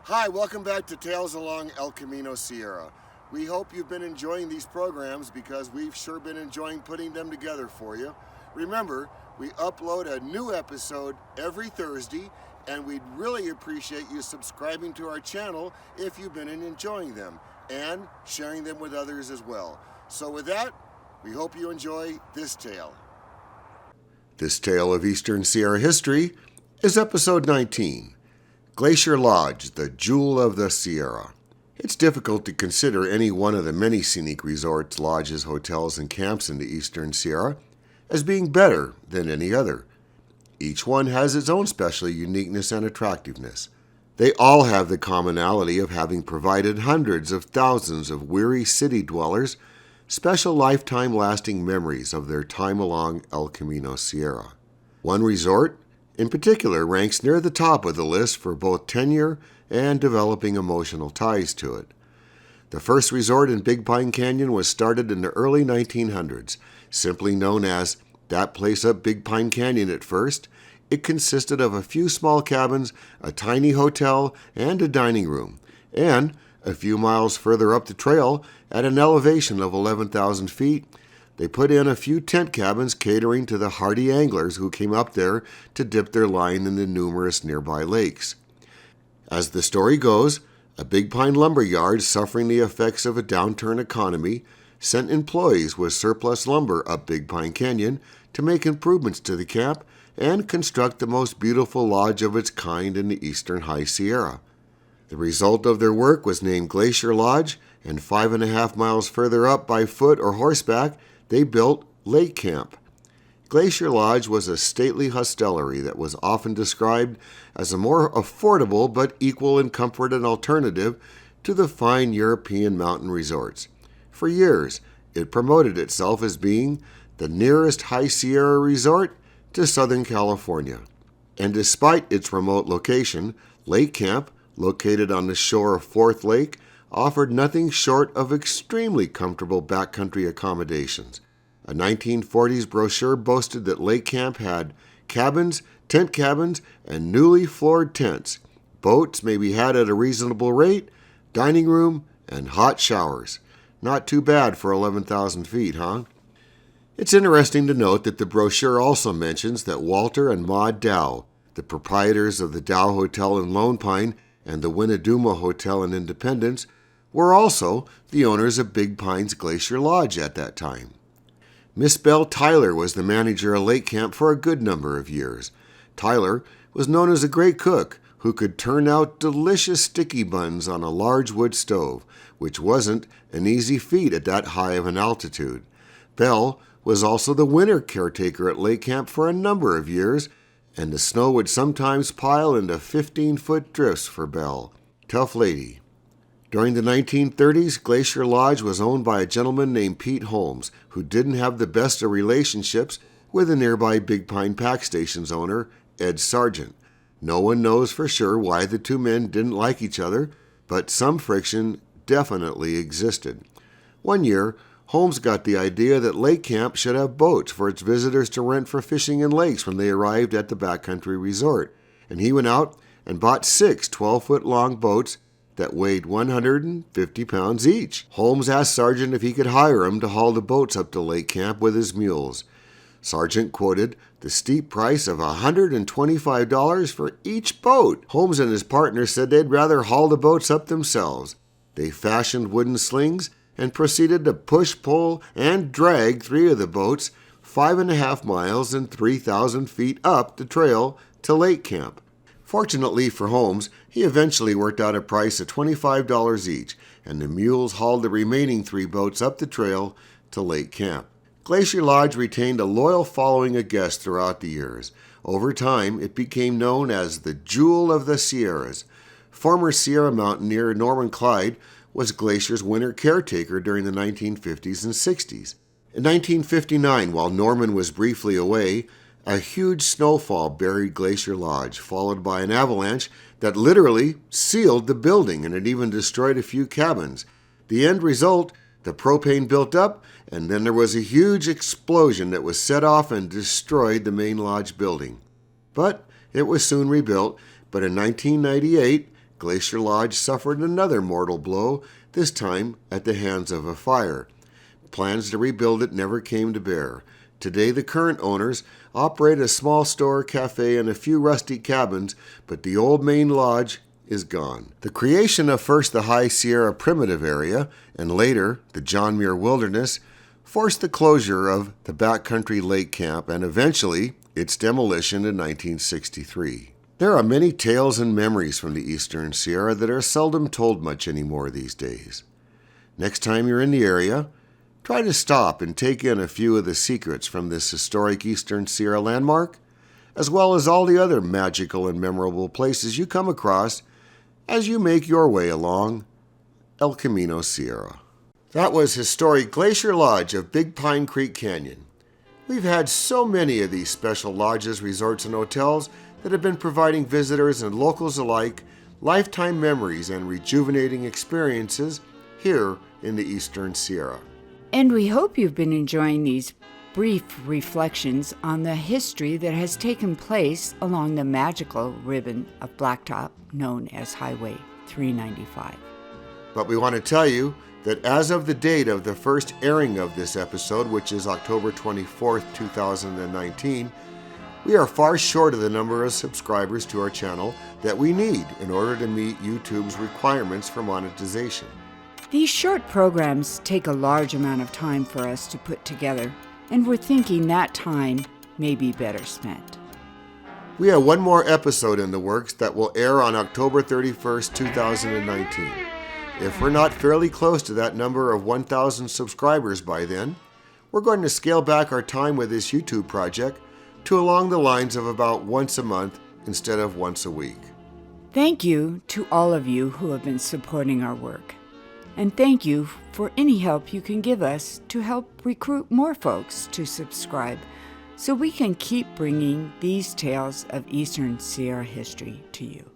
Hi, welcome back to Tales Along El Camino Sierra. We hope you've been enjoying these programs because we've sure been enjoying putting them together for you. Remember, we upload a new episode every Thursday, and we'd really appreciate you subscribing to our channel if you've been enjoying them and sharing them with others as well. So with that, we hope you enjoy this tale. This tale of Eastern Sierra history is episode 19. Glacier Lodge, the Jewel of the Sierra. It's difficult to consider any one of the many scenic resorts, lodges, hotels, and camps in the Eastern Sierra as being better than any other. Each one has its own special uniqueness and attractiveness. They all have the commonality of having provided hundreds of thousands of weary city dwellers special lifetime-lasting memories of their time along El Camino Sierra. One resort in particular ranks near the top of the list for both tenure and developing emotional ties to it. The first resort in Big Pine Canyon was started in the early 1900s, simply known as That Place Up Big Pine Canyon at first. It consisted of a few small cabins, a tiny hotel, and a dining room, and a few miles further up the trail, at an elevation of 11,000 feet, they put in a few tent cabins catering to the hardy anglers who came up there to dip their line in the numerous nearby lakes. As the story goes, a Big Pine lumber yard suffering the effects of a downturn economy sent employees with surplus lumber up Big Pine Canyon to make improvements to the camp and construct the most beautiful lodge of its kind in the eastern High Sierra. The result of their work was named Glacier Lodge, and 5.5 miles further up by foot or horseback, they built Lake Camp. Glacier Lodge was a stately hostelry that was often described as a more affordable but equal in comfort and alternative to the fine European mountain resorts. For years, it promoted itself as being the nearest High Sierra resort to Southern California. And despite its remote location, Lake Camp, located on the shore of Fourth Lake, offered nothing short of extremely comfortable backcountry accommodations. A 1940s brochure boasted that Lake Camp had cabins, tent cabins, and newly floored tents. Boats may be had at a reasonable rate, dining room, and hot showers. Not too bad for 11,000 feet, huh? It's interesting to note that the brochure also mentions that Walter and Maud Dow, the proprietors of the Dow Hotel in Lone Pine and the Winneduma Hotel in Independence, were also the owners of Big Pine's Glacier Lodge at that time. Miss Belle Tyler was the manager of Lake Camp for a good number of years. Tyler was known as a great cook who could turn out delicious sticky buns on a large wood stove, which wasn't an easy feat at that high of an altitude. Belle was also the winter caretaker at Lake Camp for a number of years, and the snow would sometimes pile into 15-foot drifts for Belle. Tough lady. During the 1930s, Glacier Lodge was owned by a gentleman named Pete Holmes, who didn't have the best of relationships with the nearby Big Pine Pack Station's owner, Ed Sargent. No one knows for sure why the two men didn't like each other, but some friction definitely existed. One year, Holmes got the idea that Lake Camp should have boats for its visitors to rent for fishing in lakes when they arrived at the backcountry resort, and he went out and bought 6 12-foot-long boats that weighed 150 pounds each. Holmes asked Sargent if he could hire him to haul the boats up to Lake Camp with his mules. Sargent quoted the steep price of $125 for each boat. Holmes and his partner said they'd rather haul the boats up themselves. They fashioned wooden slings and proceeded to push, pull, and drag 3 of the boats 5.5 miles and 3,000 feet up the trail to Lake Camp. Fortunately for Holmes, he eventually worked out a price of $25 each, and the mules hauled the remaining 3 boats up the trail to Lake Camp. Glacier Lodge retained a loyal following of guests throughout the years. Over time, it became known as the Jewel of the Sierras. Former Sierra mountaineer Norman Clyde was Glacier's winter caretaker during the 1950s and 60s. In 1959, while Norman was briefly away, a huge snowfall buried Glacier Lodge, followed by an avalanche that literally sealed the building, and it even destroyed a few cabins. The end result, the propane built up, and then there was a huge explosion that was set off and destroyed the main lodge building. But it was soon rebuilt, but in 1998, Glacier Lodge suffered another mortal blow, this time at the hands of a fire. Plans to rebuild it never came to bear. Today, the current owners operate a small store, cafe, and a few rusty cabins, but the old main lodge is gone. The creation of first the High Sierra Primitive Area and later the John Muir Wilderness forced the closure of the Backcountry Lake Camp and eventually its demolition in 1963. There are many tales and memories from the Eastern Sierra that are seldom told much anymore these days. Next time you're in the area, try to stop and take in a few of the secrets from this historic Eastern Sierra landmark, as well as all the other magical and memorable places you come across as you make your way along El Camino Sierra. That was historic Glacier Lodge of Big Pine Creek Canyon. We've had so many of these special lodges, resorts, and hotels that have been providing visitors and locals alike lifetime memories and rejuvenating experiences here in the Eastern Sierra. And we hope you've been enjoying these brief reflections on the history that has taken place along the magical ribbon of blacktop known as Highway 395. But we want to tell you that as of the date of the first airing of this episode, which is October 24th, 2019, we are far short of the number of subscribers to our channel that we need in order to meet YouTube's requirements for monetization. These short programs take a large amount of time for us to put together, and we're thinking that time may be better spent. We have one more episode in the works that will air on October 31st, 2019. If we're not fairly close to that number of 1,000 subscribers by then, we're going to scale back our time with this YouTube project to along the lines of about once a month instead of once a week. Thank you to all of you who have been supporting our work. And thank you for any help you can give us to help recruit more folks to subscribe so we can keep bringing these tales of Eastern Sierra history to you.